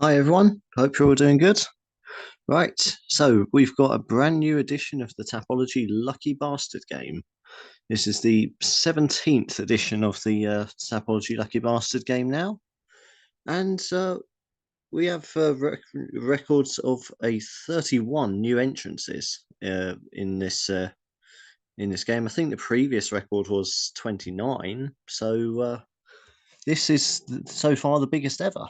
Hi everyone, hope you're all doing good. Right, so we've got a brand new edition of the Tapology Lucky Bastard game. This is the 17th edition of the Tapology Lucky Bastard game now, and we have records of a 31 new entrances in this game. I think the previous record was 29, so this is so far the biggest ever.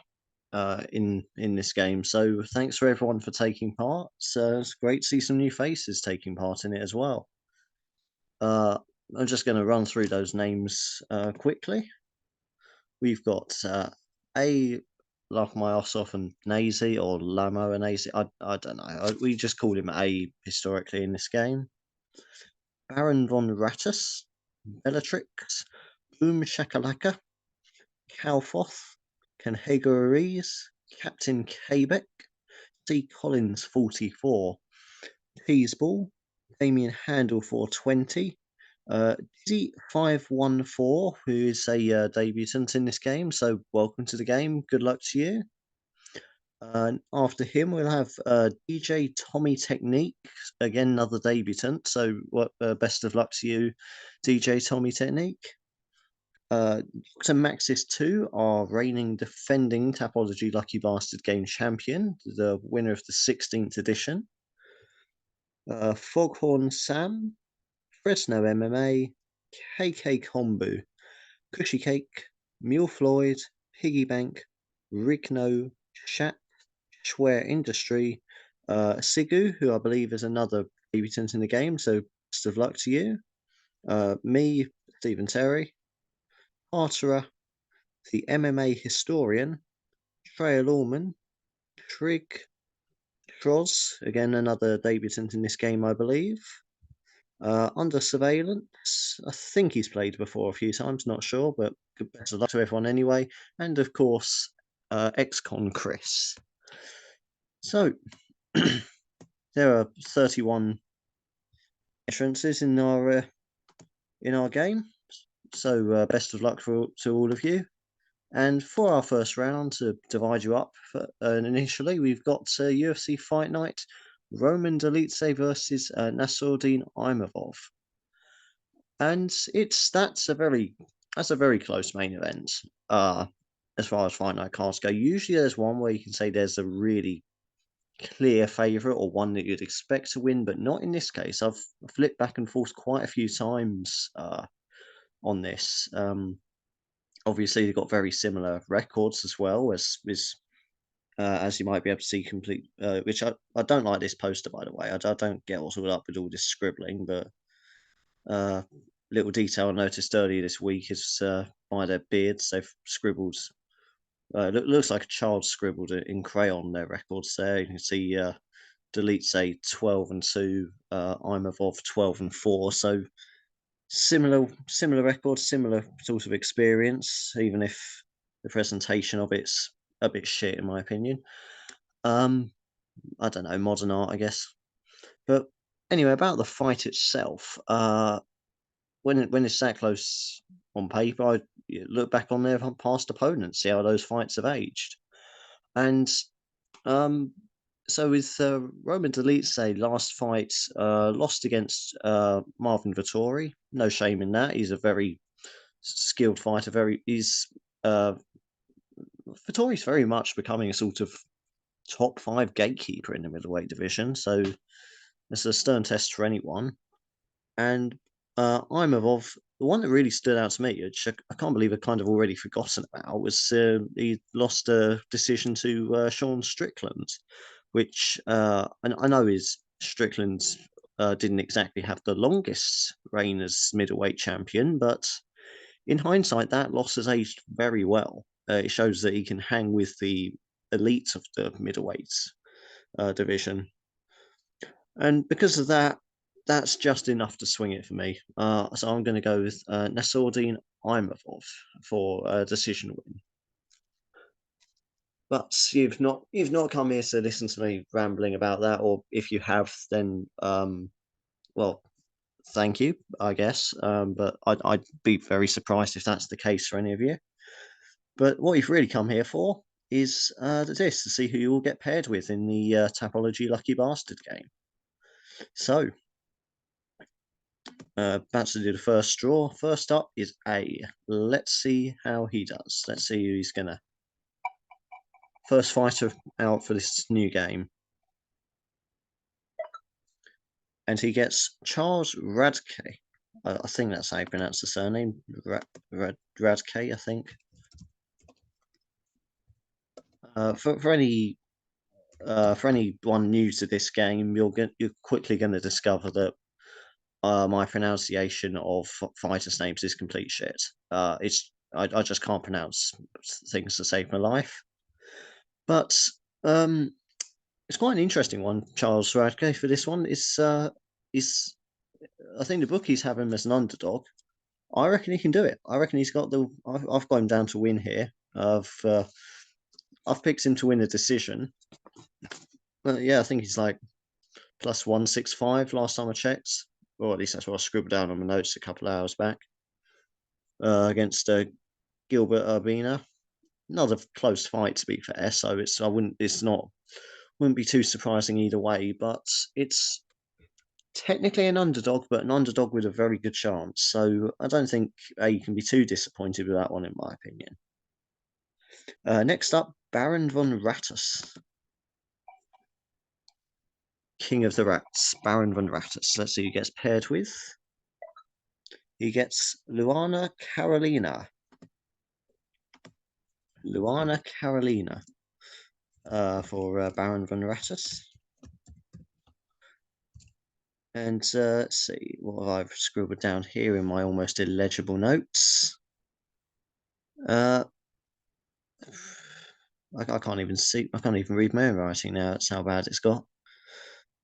In this game. So thanks for everyone for taking part. It's great to see some new faces taking part in it as well. Uh, I'm just going to run through those names quickly. We've got A. Lachmaiosov and Nazi, or Lamo and Nazi. I don't know. We just call him A historically in this game. Baron von Rattus, Bellatrix, Boom Shakalaka, Calfoth, Kenhegorese, Captain Quebec, C. Collins 44, Teasball, Damien Handel 420, Dizzy 514, who is a debutant in this game. So welcome to the game. Good luck to you. After him, we'll have DJ Tommy Technique, again another debutant. So best of luck to you, DJ Tommy Technique. Dr. Maxis 2, our reigning defending Tapology Lucky Bastard Game champion, the winner of the 16th edition. Foghorn Sam, Fresno MMA, KK Kombu, Cushy Cake, Mule Floyd, Piggy Bank, Rigno, Shat, Schwer Industry, Sigu, who I believe is another debutant in the game, so best of luck to you. Me, Stephen Terry, Arterer, the MMA Historian, Freya Lawman, Trig, Troz, again another debutant in this game, I believe. Under Surveillance, I think he's played before a few times, not sure, but best of luck to everyone anyway. And of course, ex-con Chris. So, there are 31 entrances in our game. So, best of luck to all of you. And for our first round, to divide you up initially, we've got UFC Fight Night, Roman Dolidze versus Nassourdine Imavov. And that's a very close main event. As far as Fight Night cards go, usually there's one where you can say there's a really clear favourite or one that you'd expect to win, but not in this case. I've flipped back and forth quite a few times on this. Obviously, they've got very similar records as well as you might be able to see complete. Which I don't like this poster, by the way. I don't get what's all up with all this scribbling, but little detail I noticed earlier this week is by their beards, they've scribbled. Looks like a child scribbled it in crayon their records there. You can see Delete say 12 and 2, Imavov 12 and 4. So similar records, similar sort of experience, even if the presentation of it's a bit shit in my opinion. I don't know, modern art, I guess. But anyway, about the fight itself, when it's that close on paper, I look back on their past opponents, see how those fights have aged. And so with Roman Dolidze, last fight, lost against Marvin Vettori. No shame in that. He's a very skilled fighter. Vettori's very much becoming a sort of top 5 gatekeeper in the middleweight division. So it's a stern test for anyone. And Imavov, the one that really stood out to me, which I can't believe I kind of already forgotten about, was he lost a decision to Sean Strickland, which I know is Strickland didn't exactly have the longest reign as middleweight champion, but in hindsight, that loss has aged very well. It shows that he can hang with the elite of the middleweights division. And because of that, that's just enough to swing it for me. So I'm going to go with Nassourdine Imavov for a decision win. But you've not come here to listen to me rambling about that, or if you have, then well, thank you, I guess. But I'd be very surprised if that's the case for any of you. But what you've really come here for is this to see who you all get paired with in the Tapology Lucky Bastard game. So, about to do the first draw. First up is A. Let's see how he does. Let's see who he's gonna. First fighter out for this new game. And he gets Charles Radke. I think that's how you pronounce the surname. Radke, I think. For anyone new to this game, you're quickly going to discover that my pronunciation of fighters' names is complete shit. I just can't pronounce things to save my life. But it's quite an interesting one. Charles Radke for this one is I think the bookies have him as an underdog. I reckon he can do it. I reckon he's got the. I've got him down to win here. I've picked him to win a decision. Yeah, I think he's like plus 165 last time I checked, or at least that's what I scribbled down on my notes a couple of hours back. Against Gilbert Urbina, another close fight to be fair. So wouldn't be too surprising either way. But it's technically an underdog, but an underdog with a very good chance. So I don't think you can be too disappointed with that one, in my opinion. Next up, Baron von Rattus. King of the Rats, Baron von Rattus. Let's see who he gets paired with. He gets Luana Carolina. Luana Carolina for Baron von Rattus. And let's see what I've scribbled down here in my almost illegible notes. I can't even see. I can't even read my own writing now. That's how bad it's got.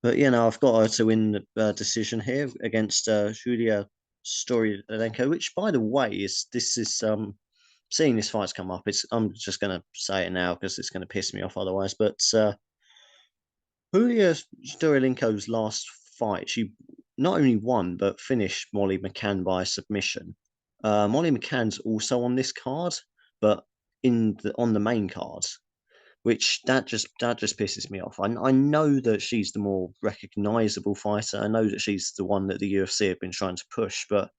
But I've got her to win the decision here against Julia Storyenko, which, by the way, this is seeing this fight's come up. I'm just going to say it now because it's going to piss me off otherwise. But Julia Storyenko's last fight, she not only won but finished Molly McCann by submission. Molly McCann's also on this card, but on the main card, which that just pisses me off. I know that she's the more recognizable fighter. I know that she's the one that the UFC have been trying to push, but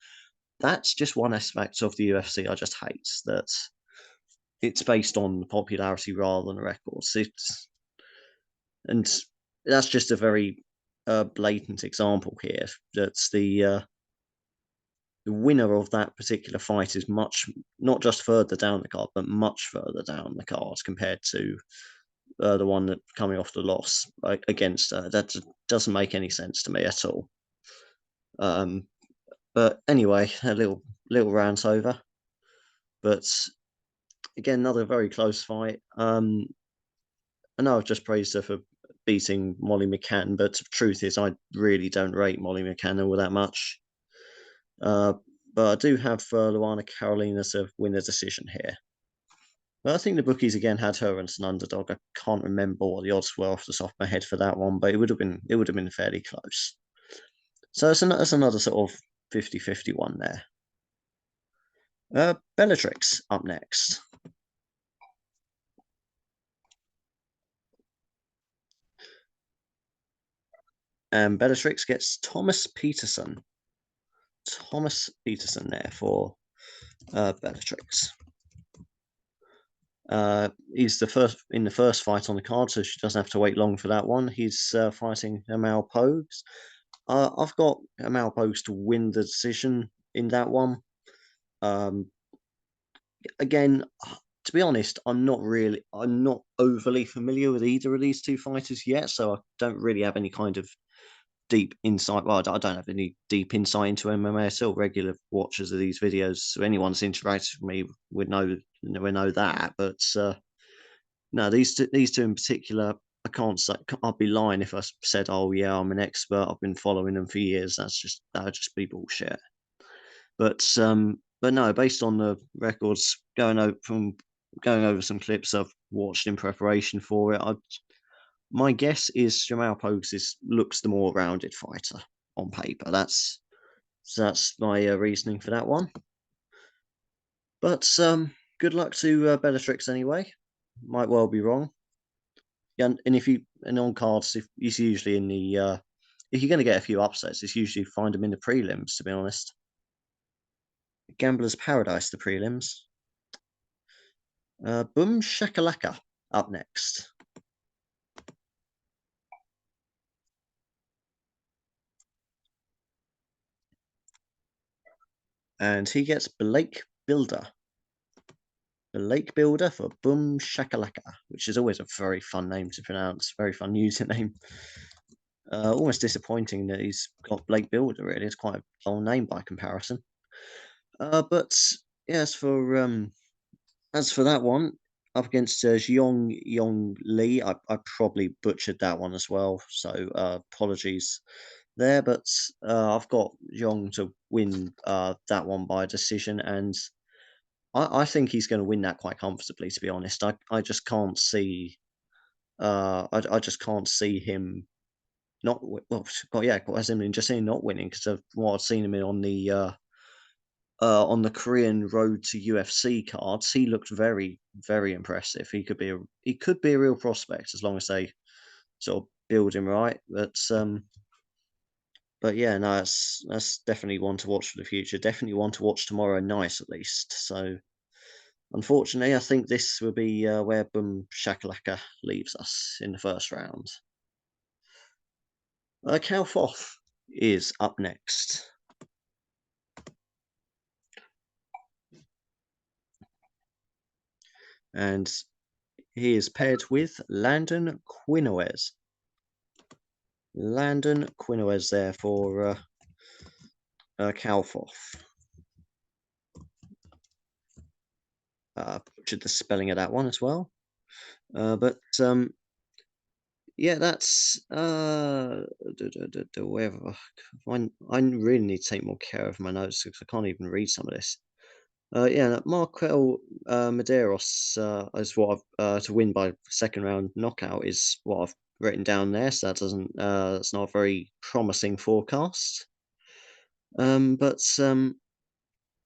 that's just one aspect of the UFC I just hate, that it's based on popularity rather than records. And that's just a very blatant example here. That's the winner of that particular fight is not just further down the card, but much further down the card compared to the one that coming off the loss against her. That doesn't make any sense to me at all. But anyway, a little rant over. But again, another very close fight. I know I've just praised her for beating Molly McCann, but the truth is I really don't rate Molly McCann all that much. But I do have Luana Carolina to win the decision here. But I think the bookies again had her as an underdog. I can't remember what the odds were off the top of my head for that one, but it would have been fairly close. So that's another sort of 50-50 one there. Bellatrix up next. And Bellatrix gets Thomas Peterson. Thomas Peterson there for Bellatrix. He's in the first fight on the card, so she doesn't have to wait long for that one. He's fighting Amal Pogues. I've got Amal Pogues to win the decision in that one. Again, to be honest, I'm not overly familiar with either of these two fighters yet, so I don't really have any kind of deep insight. Well, I don't have any deep insight into MMA at all. Regular watchers of these videos, so anyone that's interacted with me would know that. But no, these two in particular, I can't say. I'd be lying if I said, "Oh yeah, I'm an expert. I've been following them for years." That would just be bullshit. But no, based on the records, going over some clips I've watched in preparation for it, my guess is Jamal Pogues looks the more rounded fighter on paper. That's my reasoning for that one. But good luck to Bellatrix anyway. might well be wrong. Yeah, and if you and on cards, if it's usually in the if you're going to get a few upsets, it's usually find them in the prelims. To be honest, Gambler's Paradise, the prelims. Boom Shakalaka up next, and he gets Blake Builder. Blake Builder for Boom Shakalaka, which is always a very fun name to pronounce. Very fun username. Almost disappointing that he's got Blake Builder. Really, it's quite a dull name by comparison. But yeah, as for that one, up against Xiong Yong Lee, I probably butchered that one as well. So apologies there, but I've got Yong to win that one by decision, and I think he's going to win that quite comfortably. To be honest, I just can't see I just can't see him not well yeah, quite simply just seeing not winning because of what I've seen him in on the Korean Road to UFC cards. He looked very, very impressive. He could be a real prospect as long as they sort of build him right. But yeah, no, that's definitely one to watch for the future. Definitely one to watch tomorrow night at least. So unfortunately, I think this will be where Boom Shakalaka leaves us in the first round. Cal Foth is up next. And he is paired with Landon Quinoez. Landon Quinoez there for Cal Foth. Butchered the spelling of that one as well. But yeah, that's wherever. I really need to take more care of my notes because I can't even read some of this. Yeah, Marquel Medeiros is what I've to win by second round knockout is what I've written down there. So that doesn't that's not a very promising forecast. But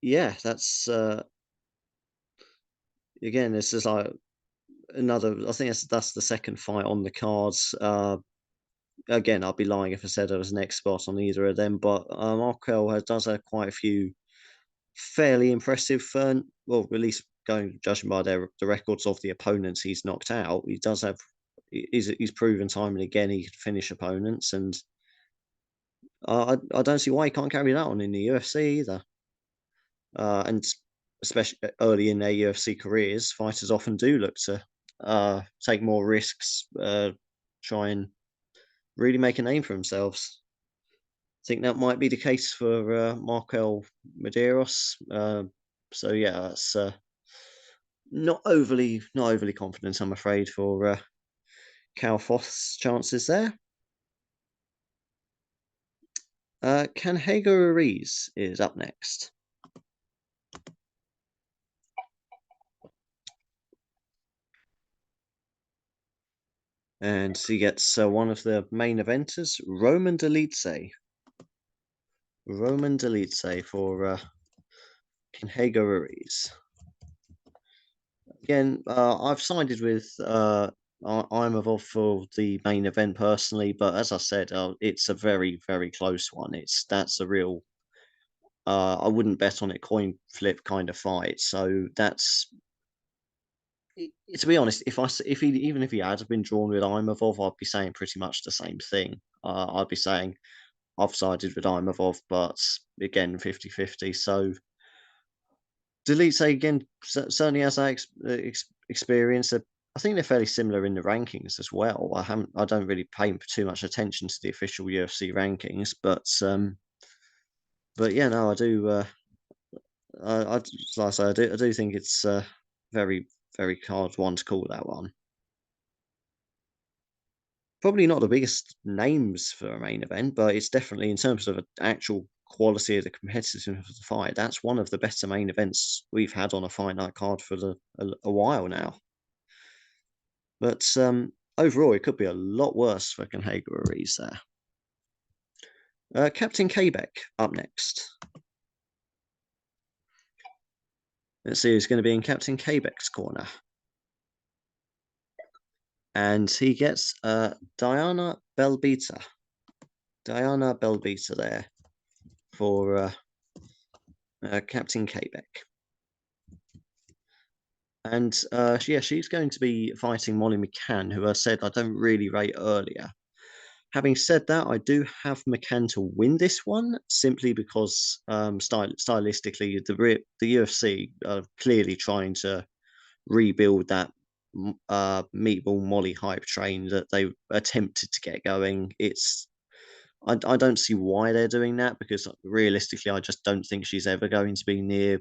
yeah, that's again, this is like another. I think that's the second fight on the cards. Again, I'd be lying if I said I was an expert on either of them, but Markel does have quite a few fairly impressive, well, at least going judging by the records of the opponents he's knocked out, he does have. He's proven time and again he can finish opponents, and I don't see why he can't carry that on in the UFC either. And especially early in their UFC careers, fighters often do look to take more risks, try and really make a name for themselves. I think that might be the case for Markel Medeiros. So yeah, that's not overly confident, I'm afraid, for Cal Foth's chances there. Canhego Ruiz is up next. And he gets one of the main eventers, Roman Dolidze. Roman Dolidze for Canhego Ruiz. Again, I've sided with Imavov for the main event personally, but as I said, it's a very, very close one. That's a real. I wouldn't bet on it coin flip kind of fight. So that's to be honest. If he even if he had been drawn with Imavov, I'd be saying pretty much the same thing. I'd be saying I've sided with Imavov, but again 50-50. So Delete say again certainly has that experience. I think they're fairly similar in the rankings as well. I don't really pay too much attention to the official UFC rankings, but yeah, no, I do. Like I say, I do think it's very very hard one to call that one. Probably not the biggest names for a main event, but it's definitely in terms of actual quality of the competitiveness of the fight. That's one of the better main events we've had on a fight night card for a while now. But overall, it could be a lot worse for Canhego Ruiz there. Captain Quebec up next. Let's see who's going to be in Captain Quebec's corner. And he gets Diana Belbita. Diana Belbita there for Captain Quebec. And yeah, she's going to be fighting Molly McCann, who I said I don't really rate earlier. Having said that, I do have McCann to win this one simply because stylistically, the UFC are clearly trying to rebuild that Meatball Molly hype train that they attempted to get going. I don't see why they're doing that because realistically, I just don't think she's ever going to be near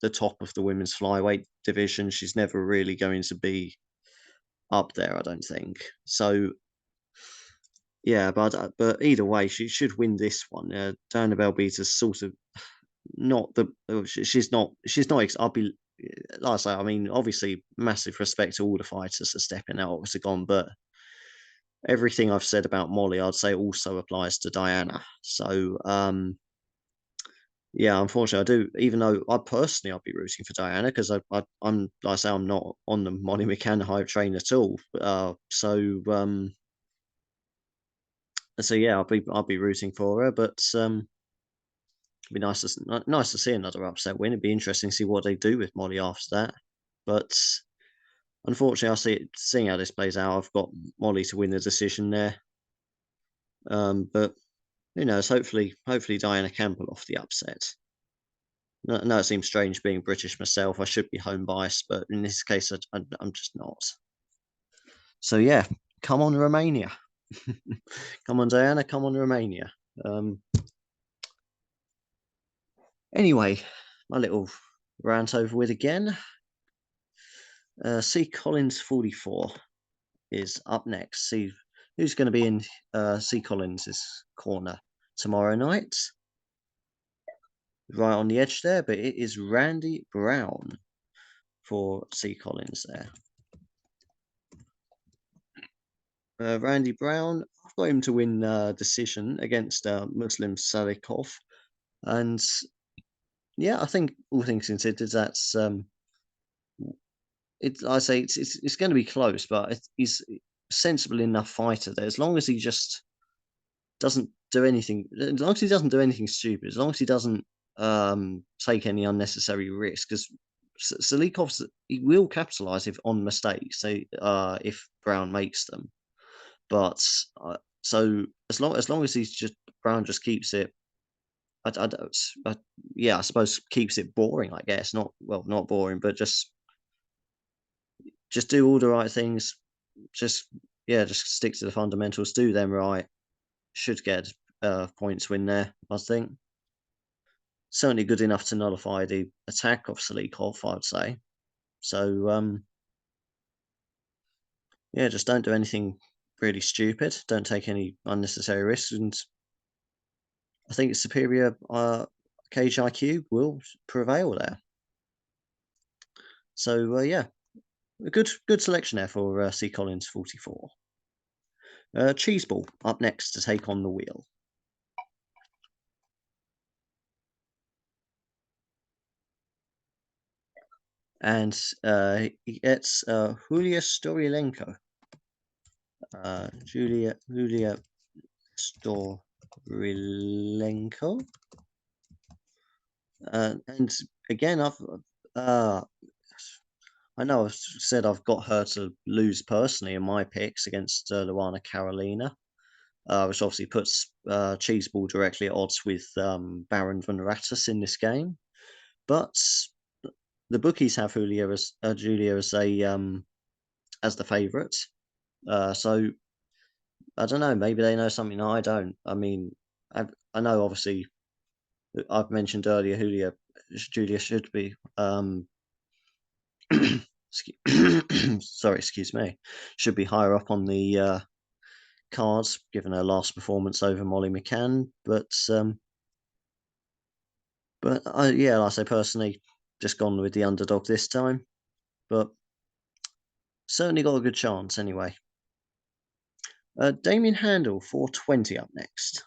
the top of the women's flyweight division. She's never really going to be up there, I don't think. So yeah, but either way, she should win this one. Diana Belbita's sort of not the I'll be like I say, I mean, obviously, massive respect to all the fighters that are stepping out octagon, but everything I've said about Molly, I'd say also applies to Diana. So yeah, unfortunately, I do. Even though I personally, I'd be rooting for Diana because I'm like I say, I'm not on the Molly McCann hype train at all. So yeah, I'll be rooting for her, but it'd be nice to see another upset win. It'd be interesting to see what they do with Molly after that. But unfortunately, seeing how this plays out. I've got Molly to win the decision there. But who knows? Hopefully Diana can pull off the upset. No, it seems strange being British myself. I should be home biased, but in this case, I'm just not. So yeah, come on Romania. Come on Diana, come on Romania. Anyway, my little rant over with again. C Collins 44 is up next. See who's going to be in C Collins's corner tomorrow night. Right on the edge there, but it is Randy Brown for C Collins there. Randy Brown, I've got him to win decision against Muslim Salikov, and yeah, I think all things considered, that's I say it's going to be close, but he's a sensible enough fighter there. As long as he just doesn't do anything, as long as he doesn't do anything stupid, as long as he doesn't take any unnecessary risk, because Salikov's he will capitalize if on mistakes. So if Brown makes them, but so as long as he's just Brown just keeps it. I don't. Yeah, I suppose keeps it boring. I guess not boring, but just do all the right things. Just just stick to the fundamentals. Do them right. Should get points win there. I think certainly good enough to nullify the attack of Salikov. I'd say. So yeah, just don't do anything really stupid. Don't take any unnecessary risks, and I think superior cage IQ will prevail there. So yeah, a good selection there for C Collins 44. Cheeseball up next to take on the wheel. And he gets Julia Storilenko. Julia Storilenko. And again, I know I've said I've got her to lose personally in my picks against Luana Carolina, which obviously puts Cheeseball directly at odds with Baron Van Rattus in this game. But the bookies have Julia as a as the favourite. So I don't know. Maybe they know something I don't. I mean, I know obviously I've mentioned earlier Julia should be sorry, excuse me, should be higher up on the cards given her last performance over Molly McCann. But yeah, like I say personally, just gone with the underdog this time. But certainly got a good chance anyway. Damien Handel 420 up next.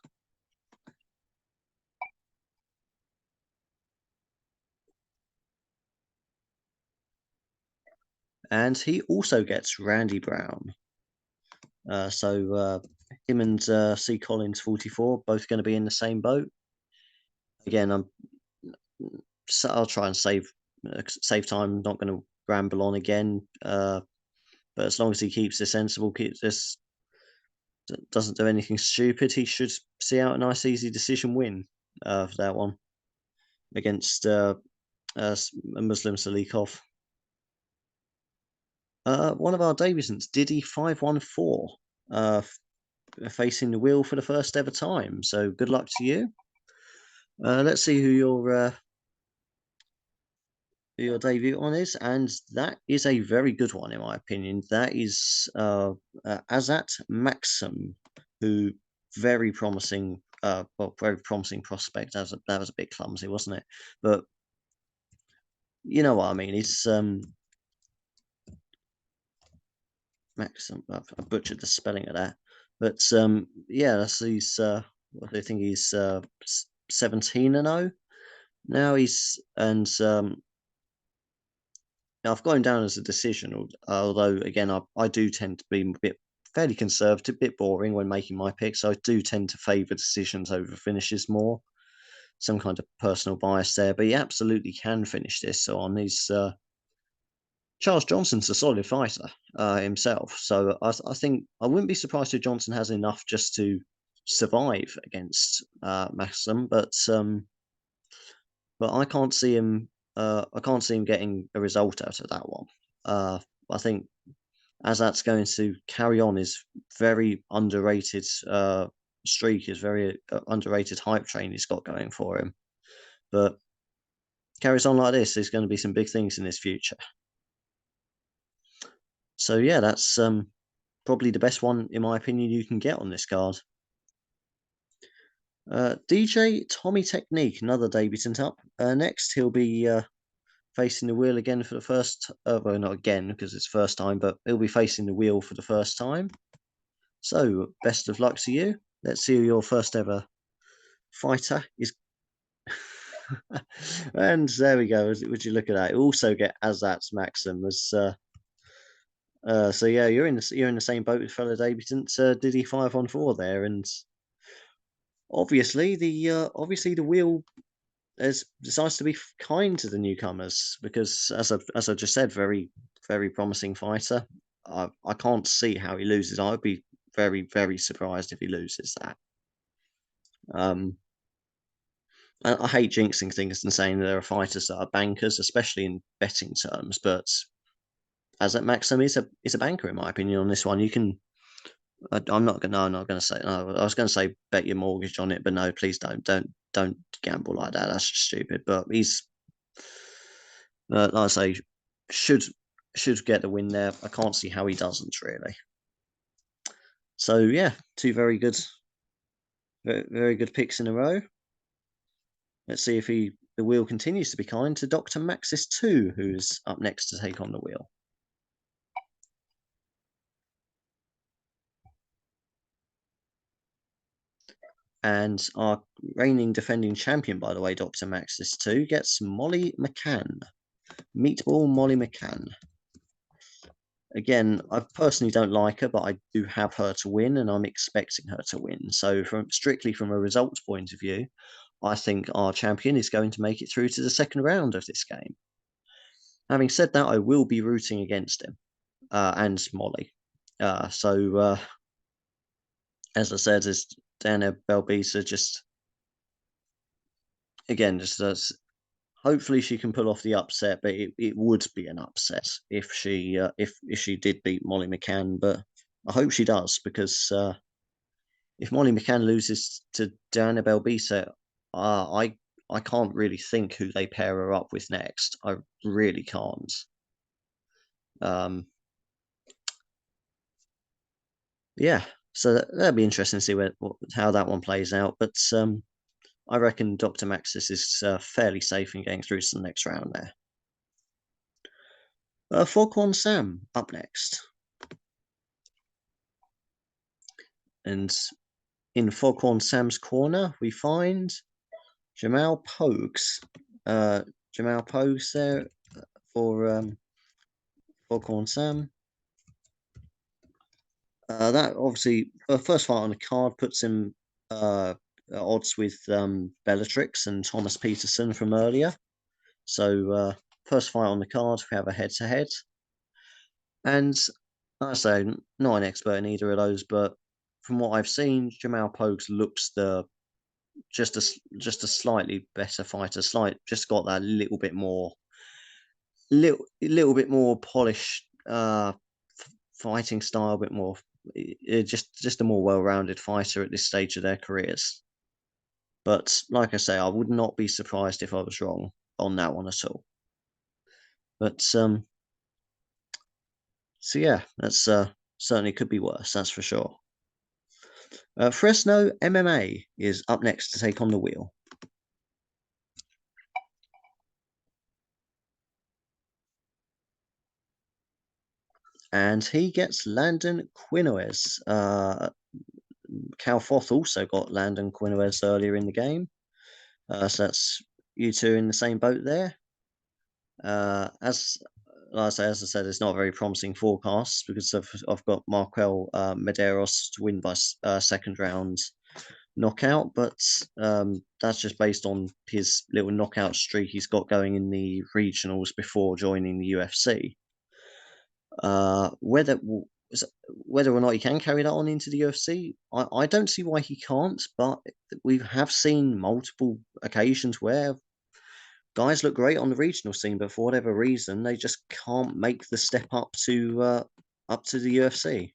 And he also gets Randy Brown. So him and C Collins 44 both going to be in the same boat. Again, I'll try and save time. Not going to ramble on again. But as long as he keeps this sensible, keeps this, doesn't do anything stupid, he should see out a nice easy decision win for that one against Muslim Salikov. One of our debutantes, Diddy 514, facing the wheel for the first ever time. So good luck to you. Let's see who your debut on is, and that is a very good one in my opinion. That is Azat Maxim, who very promising. Well, very promising prospect. That was a bit clumsy, wasn't it? But you know what I mean. It's Maxim. I butchered the spelling of that, but yeah, he's. What do you think? He's 17-0 now. I've got him down as a decision, although again, I do tend to be a bit fairly conservative, a bit boring when making my picks. So I do tend to favour decisions over finishes more. Some kind of personal bias there, but he absolutely can finish this. So on his Charles Johnson's a solid fighter himself, so I think I wouldn't be surprised if Johnson has enough just to survive against Maxim, but I can't see him. I can't see him getting a result out of that one. I think as that's going to carry on his very underrated streak, his very underrated hype train he's got going for him. But carries on like this, there's going to be some big things in his future. So yeah, that's probably the best one in my opinion you can get on this card. DJ Tommy Technique, another debutant up. Next, he'll be facing the wheel again for the first. Well, not again because it's first time, but he'll be facing the wheel for the first time. So best of luck to you. Let's see who your first ever fighter is. And there we go. Would you look at that? Also get Azat's Maxim as. So yeah, you're in the same boat with fellow debutant Diddy 514 there, and obviously the wheel decides to be kind to the newcomers because as I just said, very promising fighter. I can't see how he loses. I would be very surprised if he loses that. I hate jinxing things and saying there are fighters that are bankers, especially in betting terms, but as at Maxim is a banker in my opinion on this one. You can. I'm not gonna say. No, I was gonna say bet your mortgage on it, but no, please don't gamble like that. That's just stupid. But he's, like I say, should get the win there. I can't see how he doesn't really. So yeah, two very good picks in a row. Let's see if the wheel continues to be kind to Dr. Maxis 2, who's up next to take on the wheel. And our reigning defending champion, by the way, Dr. Maxis 2, gets Molly McCann. Meatball Molly McCann. Again, I personally don't like her, but I do have her to win, and I'm expecting her to win. So, strictly from a results point of view, I think our champion is going to make it through to the second round of this game. Having said that, I will be rooting against him and Molly. As I said, is Dana Belbisa just hopefully she can pull off the upset, but it would be an upset if she did beat Molly McCann. But I hope she does because if Molly McCann loses to Dana Belbisa, I can't really think who they pair her up with next. I really can't. Yeah, so that'd be interesting to see how that one plays out. But I reckon Dr. Maxis is fairly safe in getting through to the next round there. Foghorn Sam up next. And in Foghorn Sam's corner, we find Jamal Pogues. Jamal Pogues there for Foghorn Sam. That obviously first fight on the card puts him at odds with Bellatrix and Thomas Peterson from earlier. So first fight on the card, we have a head-to-head, and like I say, not an expert in either of those, but from what I've seen, Jamal Pogues looks just a slightly better fighter, just got that little bit more polished fighting style, a bit more just a more well-rounded fighter at this stage of their careers. But like I say, I would not be surprised if I was wrong on that one at all. But so yeah, that's certainly could be worse, that's for sure. Fresno MMA is up next to take on the wheel. And he gets Landon Quinones. Cal Foth also got Landon Quinones earlier in the game. So that's you two in the same boat there. As I said, it's not a very promising forecast because I've got Marquel Medeiros to win by second round knockout, but that's just based on his little knockout streak he's got going in the regionals before joining the UFC. Whether or not he can carry that on into the UFC, I don't see why he can't, but we have seen multiple occasions where guys look great on the regional scene, but for whatever reason, they just can't make the step up to the UFC.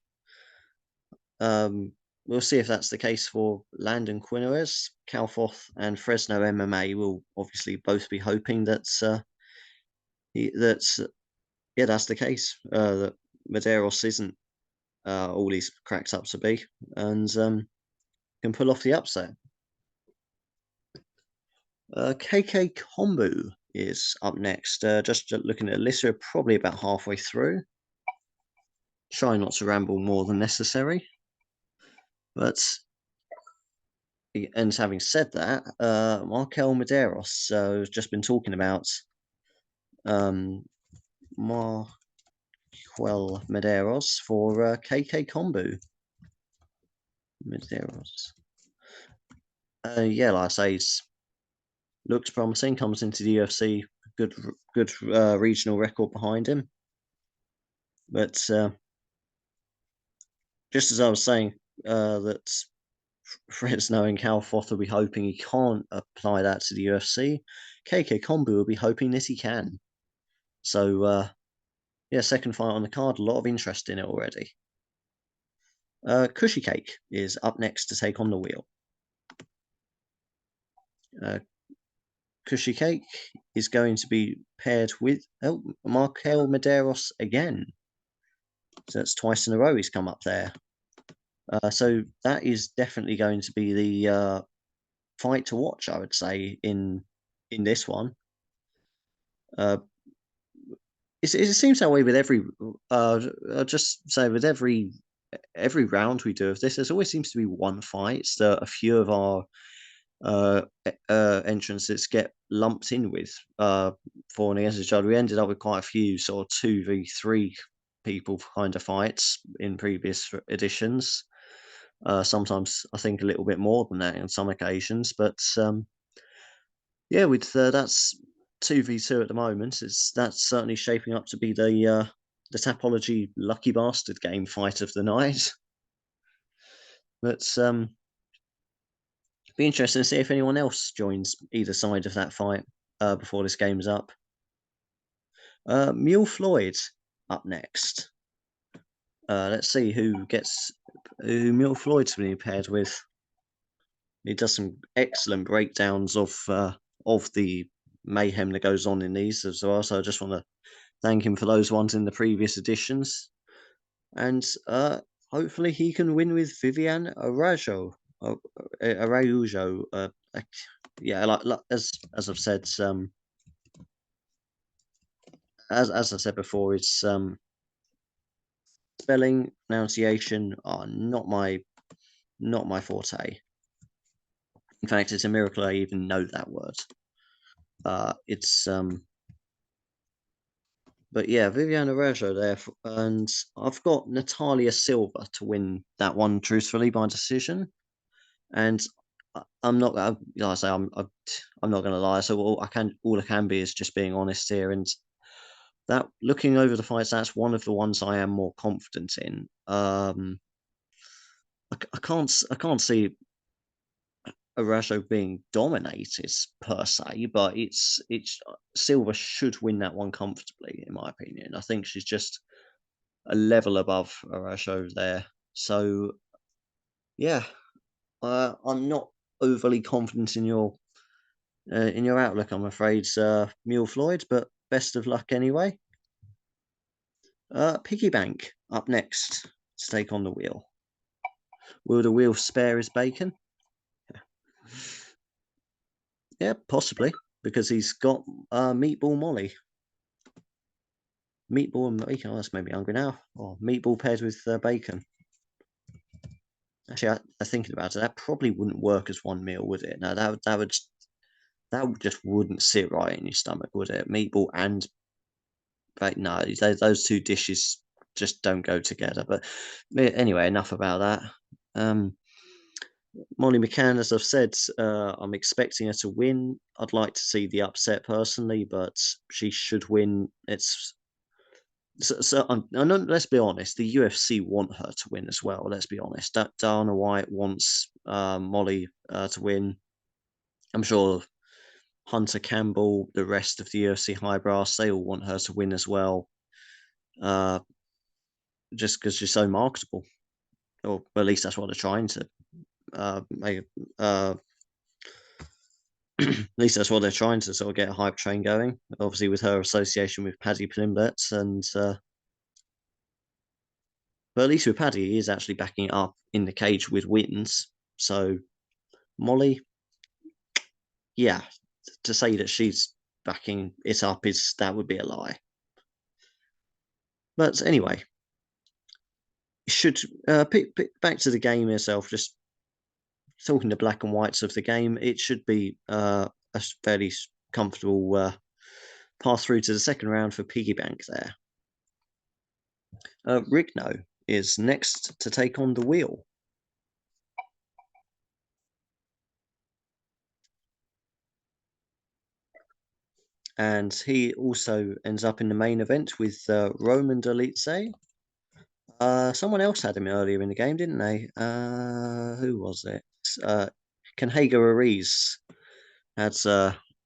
We'll see if that's the case for Landon Quinones. Calfoth and Fresno MMA will obviously both be hoping that that's the case. That Medeiros isn't all he's cracked up to be, and can pull off the upset. KK Kombu is up next. Just looking at Alyssa, probably about halfway through. Try not to ramble more than necessary. But, and having said that, Markel Medeiros has just been talking about Marquel Medeiros for KK Kombu. Medeiros. Yeah, like I say, looks promising. Comes into the UFC, good regional record behind him. But just as I was saying, that Fresno and Cal Foth will be hoping he can't apply that to the UFC. KK Kombu will be hoping that he can. So yeah, second fight on the card. A lot of interest in it already. Cushy Cake is up next to take on the wheel. Cushy Cake is going to be paired with Markel Medeiros again. So that's twice in a row he's come up there. So that is definitely going to be the fight to watch, I would say, in this one. It seems that way with every. I'll just say with every round we do of this, there always seems to be one fight that a few of our entrances get lumped in with for and against each other. We ended up with quite a few sort of 2v3 people kind of fights in previous editions. Sometimes I think a little bit more than that on some occasions, but yeah, with that's 2v2 at the moment. That's certainly shaping up to be the Tapology Lucky Bastard Game fight of the night. But be interesting to see if anyone else joins either side of that fight before this game's up. Mule Floyd up next. Let's see who Mule Floyd's been paired with. He does some excellent breakdowns of the mayhem that goes on in these as well. So I just want to thank him for those ones in the previous editions, and hopefully he can win with Vivian Araujo. Yeah, like as I've said, as I said before, it's spelling, pronunciation are not my forte. In fact, it's a miracle I even know that word. It's but yeah, Viviana Reggio there, and I've got Natalia Silva to win that one, truthfully, by decision. And I'm not, like I say, I'm not going to lie. So all I can be is just being honest here. And that looking over the fights, that's one of the ones I am more confident in. I can't see Arajo being dominated per se, but it's Silva should win that one comfortably, in my opinion. I think she's just a level above Arajo there. So yeah, I'm not overly confident in your outlook, I'm afraid, Mule Floyd. But best of luck anyway. Piggy Bank up next to take on the wheel. Will the wheel spare his bacon? Yeah, possibly, because he's got Meatball Molly. Meatball and bacon. Oh, that's made me hungry now. Oh, meatball paired with bacon. Actually, I thinking about it, that probably wouldn't work as one meal, would it? No, that just wouldn't sit right in your stomach, would it? Meatball and bacon. No, those two dishes just don't go together. But anyway, enough about that. Molly McCann, as I've said, I'm expecting her to win. I'd like to see the upset personally, but she should win. Let's be honest. The UFC want her to win as well. Let's be honest. Dana White wants Molly to win. I'm sure Hunter Campbell, the rest of the UFC high brass, they all want her to win as well. Just because she's so marketable, or at least that's what they're trying to make. At least that's what they're trying to sort of get a hype train going. Obviously, with her association with Paddy Pimblett, and but at least with Paddy, he is actually backing it up in the cage with wins. So Molly, yeah, to say that she's backing it up that would be a lie. But anyway, should back to the game itself. Just talking the black and whites of the game, it should be a fairly comfortable path through to the second round for Piggy Bank there. Rigno is next to take on the wheel. And he also ends up in the main event with Roman Dolidze. Someone else had him earlier in the game, didn't they? Who was it? Canhega Ariz had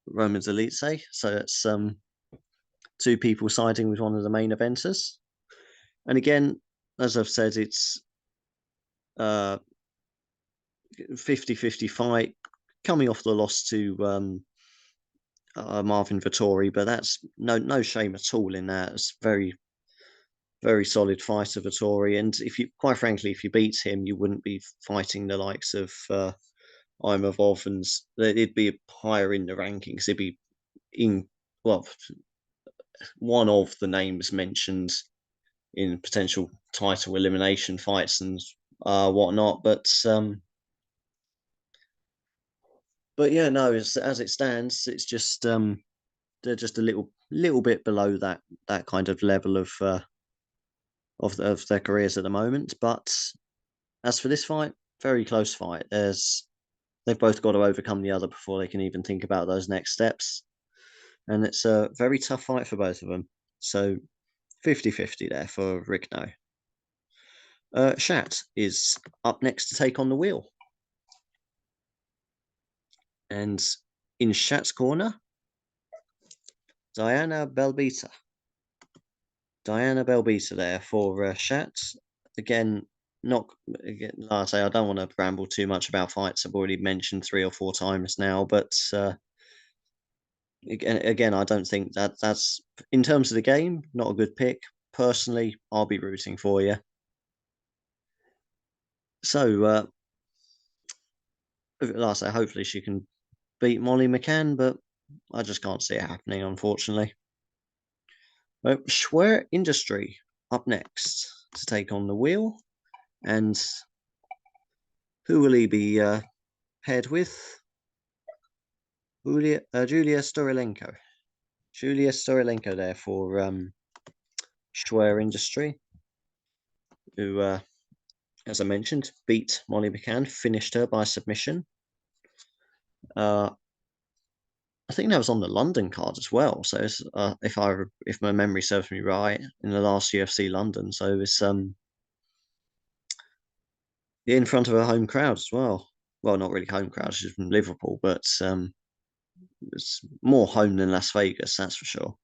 Roman Dolidze. So it's two people siding with one of the main eventers. And again, as I've said, it's 50-50 fight, coming off the loss to Marvin Vettori, but that's no shame at all in that. It's very solid fighter Vettori, and if you quite frankly, if you beat him, you wouldn't be fighting the likes of Imavov, and it'd be higher in the rankings. It'd be in one of the names mentioned in potential title elimination fights and whatnot. But yeah, no, as it stands, it's just they're just a little bit below that kind of level of their careers at the moment. But as for this fight, very close fight. They've both got to overcome the other before they can even think about those next steps. And it's a very tough fight for both of them. So 50-50 there for Rigno. Shat is up next to take on the wheel. And in Shat's corner, Diana Belbita. Diana Belbita there for Shat. Again, like I say, I don't want to ramble too much about fights I've already mentioned 3 or 4 times now, but again, I don't think that's in terms of the game, not a good pick. Personally, I'll be rooting for you. So, like I say, hopefully she can beat Molly McCann, but I just can't see it happening, unfortunately. Schwer Industry up next to take on the wheel, and who will he be paired with? Julia Storilenko. Julia Storilenko there for Schwer Industry, who, as I mentioned, beat Molly McCann, finished her by submission. I think that was on the London card as well. So it's, if my memory serves me right, in the last UFC London. So it's in front of a home crowd as well. Well, not really home crowd, she's from Liverpool, but it's more home than Las Vegas, that's for sure.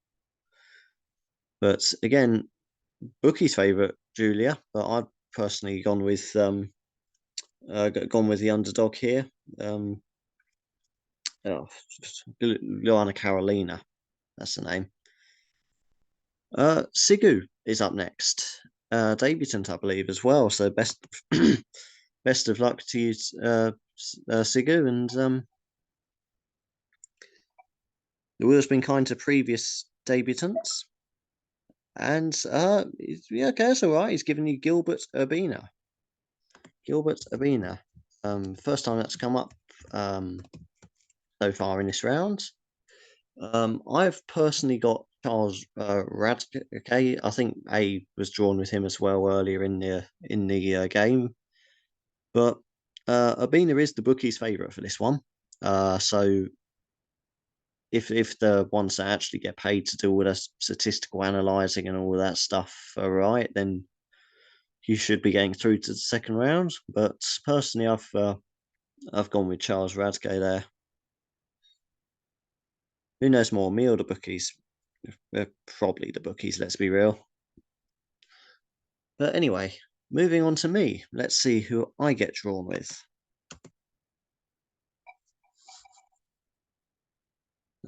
But again, bookie's favourite, Julia, but I've personally gone with the underdog here. Luana Carolina, that's the name. Sigu is up next, debutant, I believe, as well. So best best of luck to you, Sigu, and the wheel's been kind to previous debutants. And yeah, okay, that's all right. He's given you Gilbert Urbina. Gilbert Urbina. First time that's come up so far in this round. I've personally got Charles Radke. Okay, I think A was drawn with him as well earlier in the game, but Urbina is the bookie's favourite for this one. So if the ones that actually get paid to do all the statistical analysing and all of that stuff are right, then you should be getting through to the second round. But personally, I've gone with Charles Radke there. Who knows more, me or the bookies? Probably the bookies, let's be real. But anyway, moving on to me. Let's see who I get drawn with.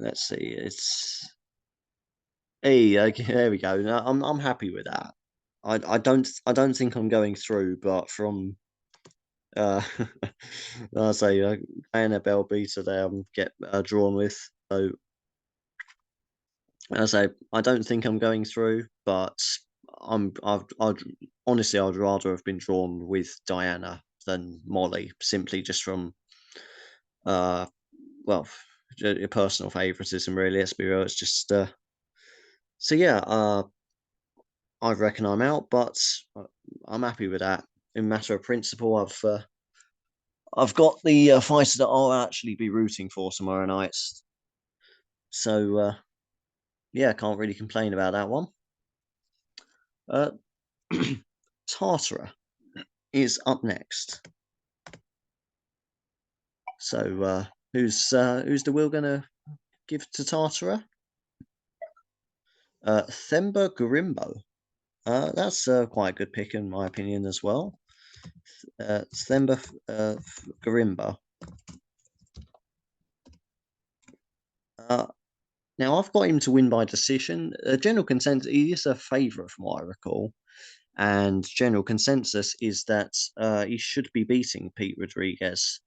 Let's see. It's hey, okay, there we go. Now, I'm happy with that. I don't think I'm going through, but from I say Annabelle Beta there, I'm get drawn with. So as I say, I don't think I'm going through, but I'd honestly I'd rather have been drawn with Diana than Molly, simply just from well, your personal favoritism really. Let's be real. It's just so yeah. I reckon I'm out, but I'm happy with that. In matter of principle, I've got the fighter that I'll actually be rooting for tomorrow night. So yeah, can't really complain about that one. Tartara is up next. So who's the wheel gonna give to Tartara? Themba Gorimbo. That's quite a good pick in my opinion as well. Themba Gorimbo. Now I've got him to win by decision. General consensus, he is a favourite from what I recall, and general consensus is that he should be beating Pete Rodriguez.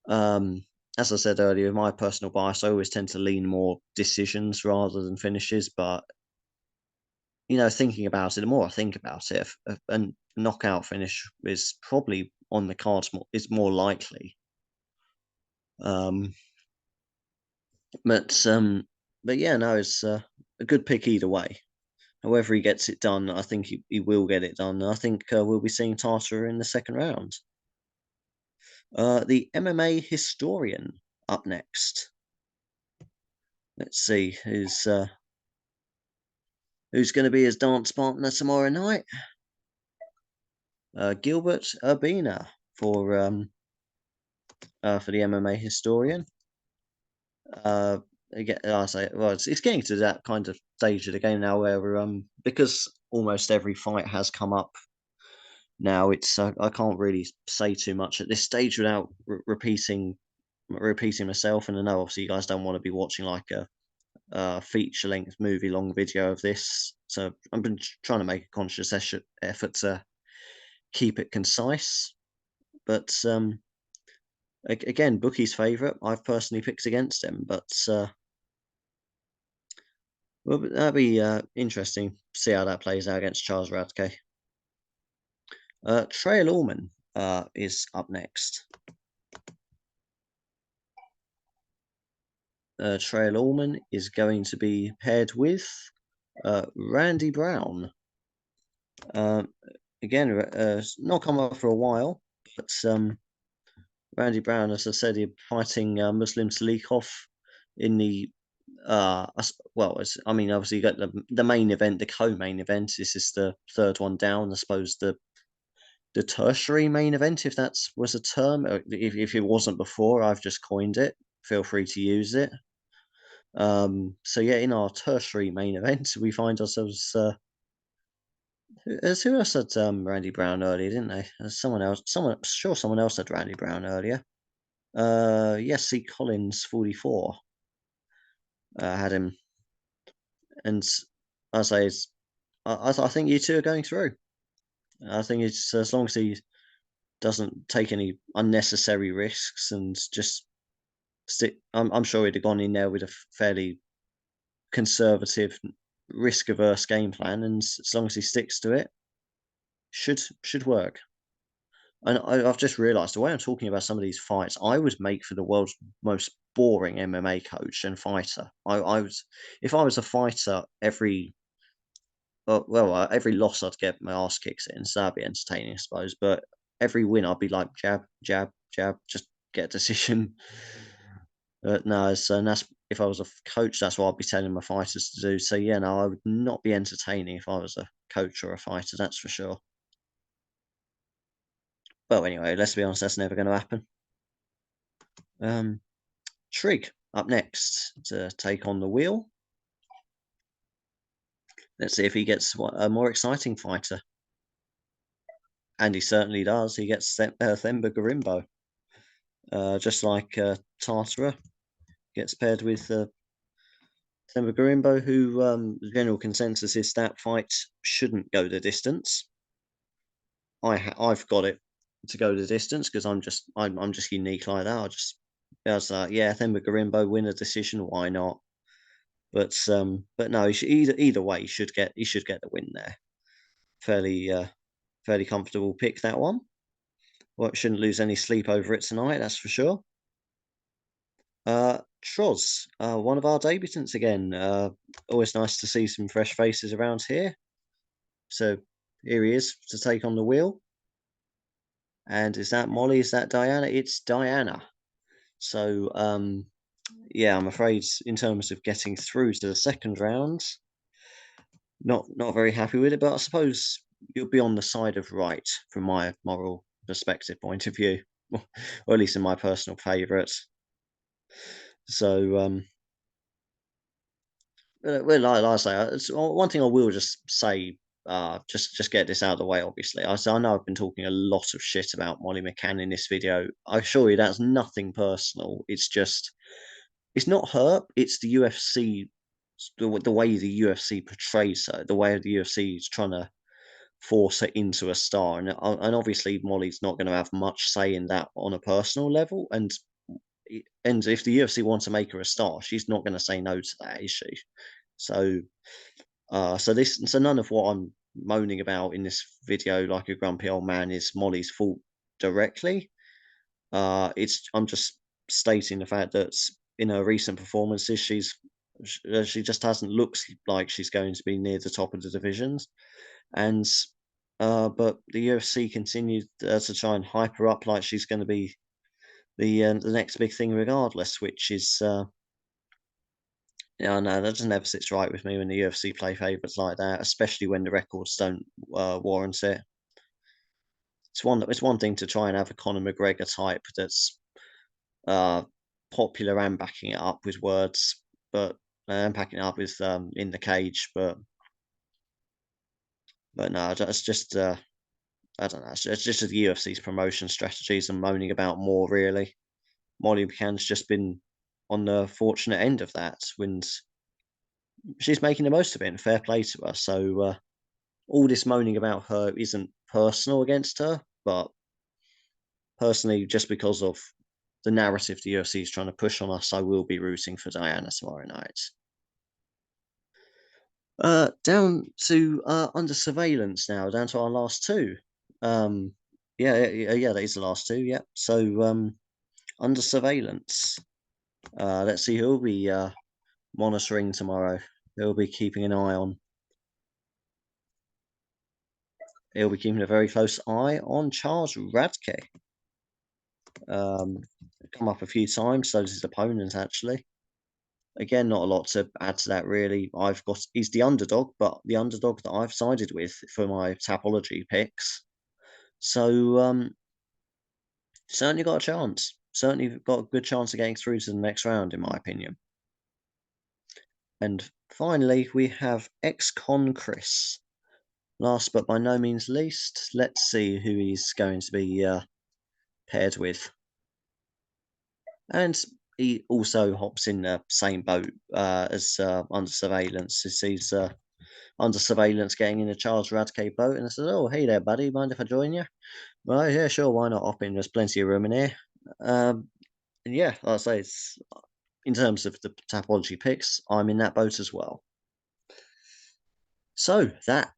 As I said earlier, my personal bias, I always tend to lean more decisions rather than finishes. But thinking about it, the more I think about it, a knockout finish is probably on the cards. Is more likely. But yeah, no, it's a good pick either way. However he gets it done, I think he will get it done. I think we'll be seeing Tartar in the second round. The MMA historian up next. Let's see who's going to be his dance partner tomorrow night. Gilbert Urbina for the MMA historian. Again, I say, well, it's getting to that kind of stage of the game now where because almost every fight has come up now, it's I can't really say too much at this stage without repeating myself. And I know obviously you guys don't want to be watching like a feature length movie long video of this, so I've been trying to make a conscious effort to keep it concise. But again, bookie's favourite. I've personally picked against him, but well, that'd be interesting to see how that plays out against Charles Radke. Trey Lawman is up next. Trey Lawman is going to be paired with Randy Brown. Again, not come up for a while, but Randy Brown, as I said, he's fighting Muslim Salikhov in the I mean, obviously you got the main event, the co-main event. This is the third one down. I suppose the tertiary main event, if that was a term. If it wasn't before, I've just coined it. Feel free to use it. So yeah, in our tertiary main event, we find ourselves. Who else had Randy Brown earlier, didn't they? Someone else. Someone else had Randy Brown earlier. Yes, C. Collins 44 had him, and I say, I think you two are going through. I think it's as long as he doesn't take any unnecessary risks and just stick. I'm sure he'd have gone in there with a fairly conservative, risk-averse game plan, and as long as he sticks to it, should work. And I've just realised the way I'm talking about some of these fights, I would make for the world's most boring MMA coach and fighter. I was, if I was a fighter, every loss I'd get my ass kicked in, so that'd be entertaining, I suppose. But every win, I'd be like jab, jab, jab, just get a decision. But no, so that's if I was a coach, that's what I'd be telling my fighters to do. So yeah, no, I would not be entertaining if I was a coach or a fighter, that's for sure. But anyway, let's be honest, that's never going to happen. Trig up next to take on the wheel. Let's see if he gets a more exciting fighter. And he certainly does. He gets Themba Gorimbo. Just like Tartara gets paired with Themba Gorimbo, who the general consensus is that fight shouldn't go the distance. I've got it to go the distance because I'm just unique like that. I was like, yeah, Themba Gorimbo win a decision. Why not? But no, either way, he should get the win there. Fairly comfortable pick, that one. Well, shouldn't lose any sleep over it tonight, that's for sure. Troz, one of our debutants again. Always nice to see some fresh faces around here. So here he is to take on the wheel. And is that Molly? Is that Diana? It's Diana. So yeah, I'm afraid in terms of getting through to the second round, not very happy with it, but I suppose you'll be on the side of right from my moral perspective point of view, or at least in my personal favourite. So well, like I say, one thing I will just say, just get this out of the way. Obviously, I know I've been talking a lot of shit about Molly McCann in this video. I assure you, that's nothing personal. It's just, it's not her. It's the UFC, the way the UFC portrays her, the way the UFC is trying to force her into a star, and obviously Molly's not going to have much say in that on a personal level, and if the UFC wants to make her a star, she's not going to say no to that, is she? So, so none of what I'm moaning about in this video, like a grumpy old man, is Molly's fault directly. I'm just stating the fact that in her recent performances, she just hasn't looked like she's going to be near the top of the divisions, and but the UFC continued to try and hype her up like she's going to be the next big thing, regardless, which is yeah, no, that just never sits right with me when the UFC play favourites like that, especially when the records don't warrant it. It's one thing to try and have a Conor McGregor type that's uh, popular and backing it up with words, but and backing it up with in the cage, but no, it's just I don't know. It's just the UFC's promotion strategies and moaning about more, really. Molly McCann's just been on the fortunate end of that when she's making the most of it, and fair play to her. So all this moaning about her isn't personal against her, but personally, just because of the narrative the UFC is trying to push on us, I will be rooting for Diana tomorrow night. Down to under surveillance now, down to our last two. Yeah, that is the last two. Yeah. So under surveillance. Let's see who'll be monitoring tomorrow. They'll be keeping an eye on. he'll be keeping a very close eye on Charles Radke. Come up a few times, so does his opponent actually. Again, not a lot to add to that really. He's the underdog, but the underdog that I've sided with for my Tapology picks. So certainly got a chance. Certainly got a good chance of getting through to the next round, in my opinion. And finally, we have ex-con Chris. Last but by no means least, let's see who he's going to be paired with. And he also hops in the same boat as Under Surveillance. He's Under Surveillance getting in the Charles Radke boat, and I said, "Oh, hey there, buddy. Mind if I join you?" Well, yeah, sure. Why not hop in? There's plenty of room in here. And yeah, like I say, it's in terms of the Tapology picks, I'm in that boat as well. So that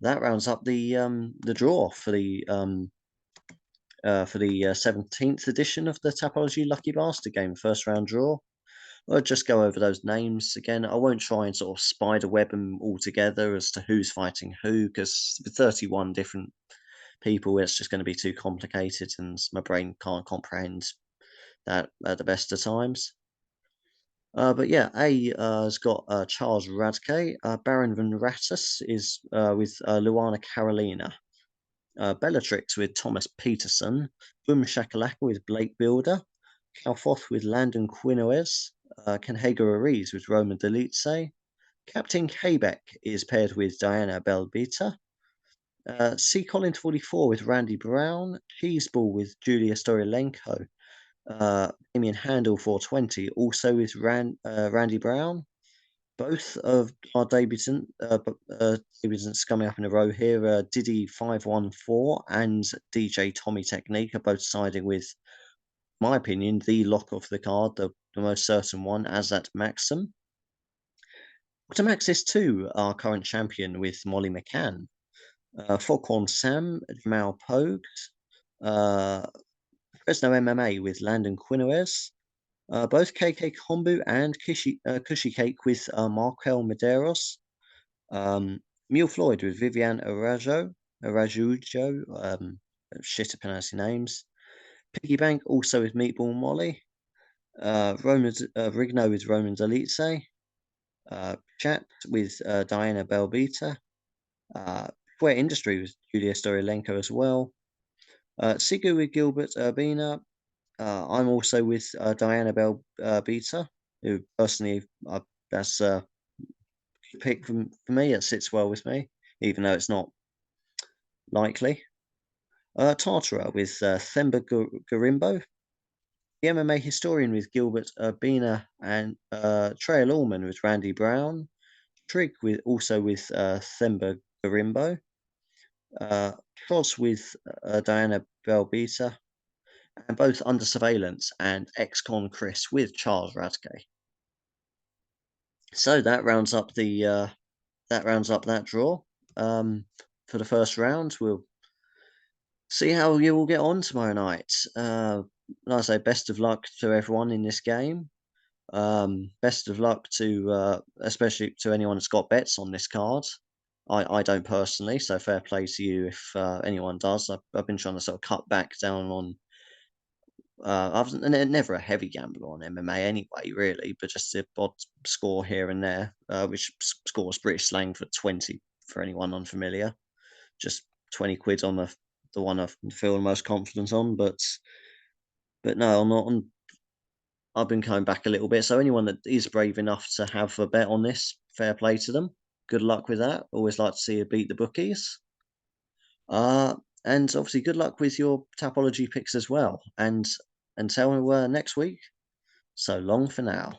rounds up the draw for the 17th edition of the Tapology Lucky Bastard Game, first round draw. I'll just go over those names again. I won't try and sort of spider web them all together as to who's fighting who, because with 31 different people, it's just going to be too complicated, and my brain can't comprehend that at the best of times. But yeah, A has got Charles Radke. Baron Van Rattus is with Luana Carolina. Bellatrix with Thomas Peterson. Boom Shakalaka with Blake Builder. Calfoth with Landon Quinoez. Canhaga Ariz with Roman Delice. Captain Quebec is paired with Diana Belbita. C. Collins 44 with Randy Brown. Cheeseball with Julia Storilenko. Damien Handel 420 also with Randy Brown. Both of our debutants coming up in a row here. Diddy 514 and DJ Tommy Technique are both siding with, my opinion, the lock of the card, the most certain one, as at Maxim. Dr. Maxis 2, our current champion with Molly McCann. Foghorn Sam, Jamal Pogues. Fresno MMA with Landon Quinoez. Both KK Kombu and Cushy Cake with Markel Medeiros. Mule Floyd with Vivian Arajujo, shit at pronouncing names. Piggy Bank also with Meatball Molly. Rigno with Roman Delice. Chat with Diana Belbita. Square Industry with Julia Storilenko as well. Sigu with Gilbert Urbina. I'm also with Diana Belbita, who personally, that's a pick for me. It sits well with me, even though it's not likely. Tartara with Themba Garimbo. The MMA Historian with Gilbert Urbina and Trey Allman with Randy Brown. Trig also with Themba Garimbo. Cross with Diana Belbita. And both Under Surveillance and ex-con Chris with Charles Radke. So that rounds up that draw for the first round. We'll see how you all get on tomorrow night. Like I say, best of luck to everyone in this game. Best of luck to especially to anyone that's got bets on this card. I don't personally, so fair play to you if anyone does. I've been trying to sort of cut back down on. I've never a heavy gambler on MMA anyway, really, but just a odd score here and there, which scores British slang for 20 for anyone unfamiliar. Just 20 quid on the one I feel the most confident on, but no, I'm not. I've been coming back a little bit. So anyone that is brave enough to have a bet on this, fair play to them. Good luck with that. Always like to see you beat the bookies. And obviously, good luck with your Tapology picks as well. And until next week, so long for now.